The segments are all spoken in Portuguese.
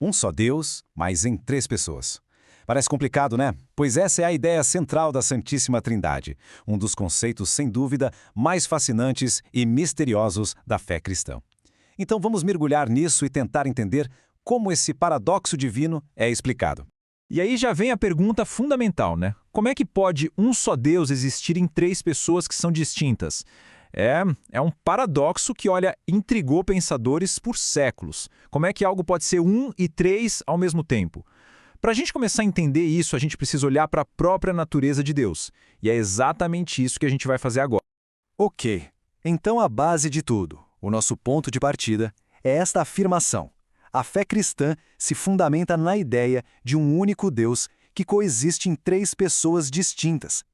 Um só Deus, mas em três pessoas. Parece complicado, né? Pois essa é a ideia central da Santíssima Trindade, um dos conceitos, sem dúvida, mais fascinantes e misteriosos da fé cristã. Então vamos mergulhar nisso e tentar entender como esse paradoxo divino é explicado. E aí já vem a pergunta fundamental, né? Como é que pode um só Deus existir em três pessoas que são distintas? É um paradoxo que, olha, intrigou pensadores por séculos. Como é que algo pode ser um e três ao mesmo tempo? Para a gente começar a entender isso, a gente precisa olhar para a própria natureza de Deus. E é exatamente isso que a gente vai fazer agora. Ok, então a base de tudo, o nosso ponto de partida, é esta afirmação. A fé cristã se fundamenta na ideia de um único Deus que coexiste em três pessoas distintas.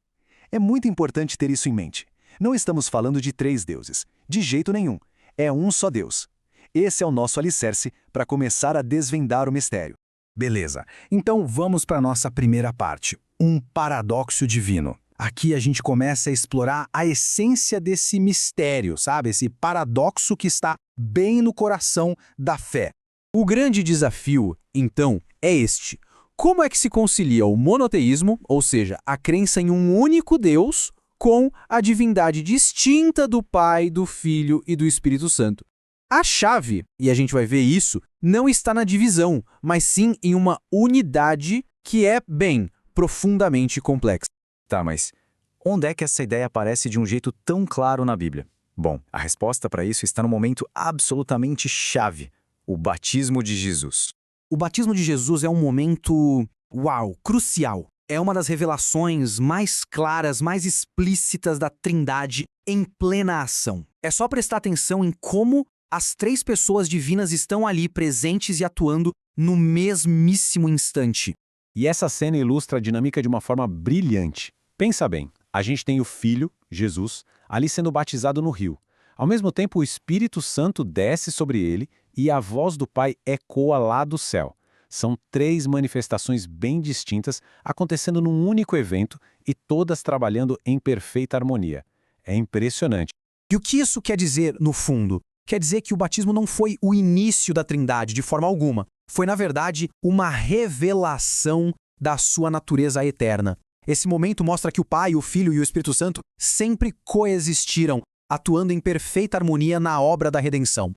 É muito importante ter isso em mente. Não estamos falando de três deuses, de jeito nenhum. É um só Deus. Esse é o nosso alicerce para começar a desvendar o mistério. Beleza, então vamos para a nossa primeira parte, um paradoxo divino. Aqui a gente começa a explorar a essência desse mistério, sabe? Esse paradoxo que está bem no coração da fé. O grande desafio, então, é este. Como é que se concilia o monoteísmo, ou seja, a crença em um único Deus, com a divindade distinta do Pai, do Filho e do Espírito Santo? A chave, e a gente vai ver isso, não está na divisão, mas sim em uma unidade que é, bem, profundamente complexa. Tá, mas onde é que essa ideia aparece de um jeito tão claro na Bíblia? Bom, a resposta para isso está no momento absolutamente chave, o batismo de Jesus. O batismo de Jesus é um momento, crucial. É uma das revelações mais claras, mais explícitas da Trindade em plena ação. É só prestar atenção em como as três pessoas divinas estão ali presentes e atuando no mesmíssimo instante. E essa cena ilustra a dinâmica de uma forma brilhante. Pensa bem, a gente tem o Filho, Jesus, ali sendo batizado no rio. Ao mesmo tempo, o Espírito Santo desce sobre ele e a voz do Pai ecoa lá do céu. São três manifestações bem distintas acontecendo num único evento e todas trabalhando em perfeita harmonia. É impressionante. E o que isso quer dizer, no fundo? Quer dizer que o batismo não foi o início da Trindade, de forma alguma. Foi, na verdade, uma revelação da sua natureza eterna. Esse momento mostra que o Pai, o Filho e o Espírito Santo sempre coexistiram, atuando em perfeita harmonia na obra da redenção.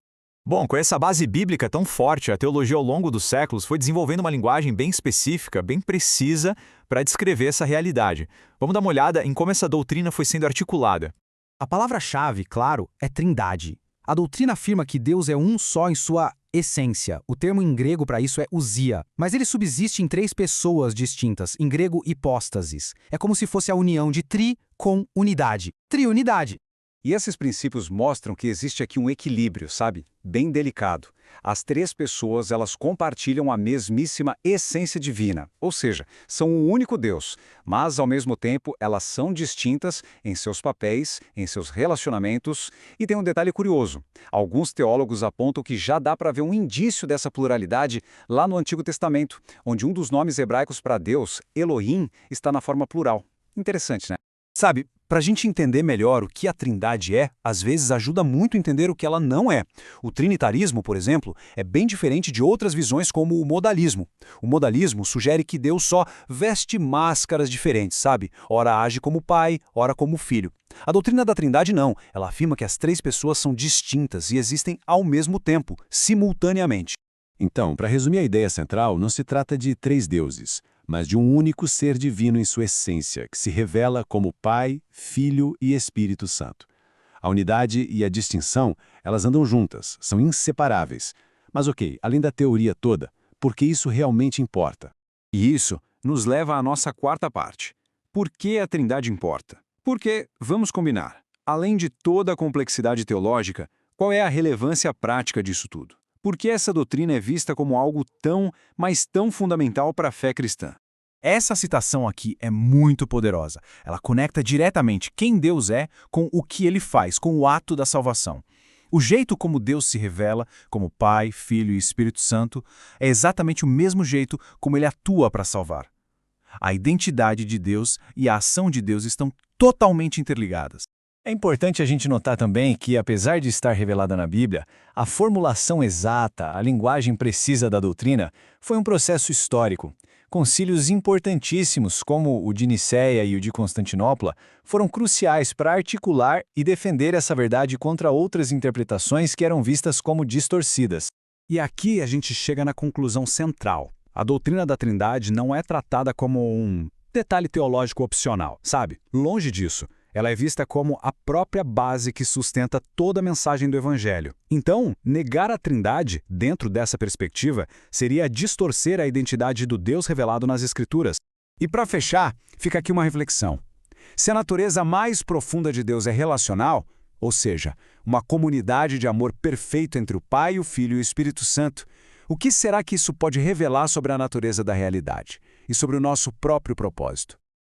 Bom, com essa base bíblica tão forte, a teologia ao longo dos séculos foi desenvolvendo uma linguagem bem específica, bem precisa, para descrever essa realidade. Vamos dar uma olhada em como essa doutrina foi sendo articulada. A palavra-chave, claro, é Trindade. A doutrina afirma que Deus é um só em sua essência. O termo em grego para isso é ousia, mas ele subsiste em três pessoas distintas, em grego hipóstasis. É como se fosse a união de tri com unidade. Triunidade. E esses princípios mostram que existe aqui um equilíbrio, sabe? Bem delicado. As três pessoas, elas compartilham a mesmíssima essência divina, ou seja, são um único Deus, mas, ao mesmo tempo, elas são distintas em seus papéis, em seus relacionamentos, e tem um detalhe curioso. Alguns teólogos apontam que já dá para ver um indício dessa pluralidade lá no Antigo Testamento, onde um dos nomes hebraicos para Deus, Elohim, está na forma plural. Interessante, né? Sabe, para a gente entender melhor o que a Trindade é, às vezes ajuda muito a entender o que ela não é. O trinitarismo, por exemplo, é bem diferente de outras visões como o modalismo. O modalismo sugere que Deus só veste máscaras diferentes, sabe? Ora age como pai, ora como filho. A doutrina da Trindade não, ela afirma que as três pessoas são distintas e existem ao mesmo tempo, simultaneamente. Então, para resumir a ideia central, não se trata de três deuses, mas de um único ser divino em sua essência, que se revela como Pai, Filho e Espírito Santo. A unidade e a distinção, elas andam juntas, são inseparáveis. Mas ok, além da teoria toda, por que isso realmente importa? E isso nos leva à nossa quarta parte. Por que a Trindade importa? Porque, vamos combinar, além de toda a complexidade teológica, qual é a relevância prática disso tudo? Por que essa doutrina é vista como algo tão, mas tão fundamental para a fé cristã? Essa citação aqui é muito poderosa. Ela conecta diretamente quem Deus é com o que ele faz, com o ato da salvação. O jeito como Deus se revela, como Pai, Filho e Espírito Santo, é exatamente o mesmo jeito como ele atua para salvar. A identidade de Deus e a ação de Deus estão totalmente interligadas. É importante a gente notar também que, apesar de estar revelada na Bíblia, a formulação exata, a linguagem precisa da doutrina, foi um processo histórico. Concílios importantíssimos, como o de Nicéia e o de Constantinopla, foram cruciais para articular e defender essa verdade contra outras interpretações que eram vistas como distorcidas. E aqui a gente chega na conclusão central. A doutrina da Trindade não é tratada como um detalhe teológico opcional, sabe? Longe disso. Ela é vista como a própria base que sustenta toda a mensagem do Evangelho. Então, negar a Trindade, dentro dessa perspectiva, seria distorcer a identidade do Deus revelado nas Escrituras. E para fechar, fica aqui uma reflexão. Se a natureza mais profunda de Deus é relacional, ou seja, uma comunidade de amor perfeito entre o Pai, o Filho e o Espírito Santo, o que será que isso pode revelar sobre a natureza da realidade e sobre o nosso próprio propósito?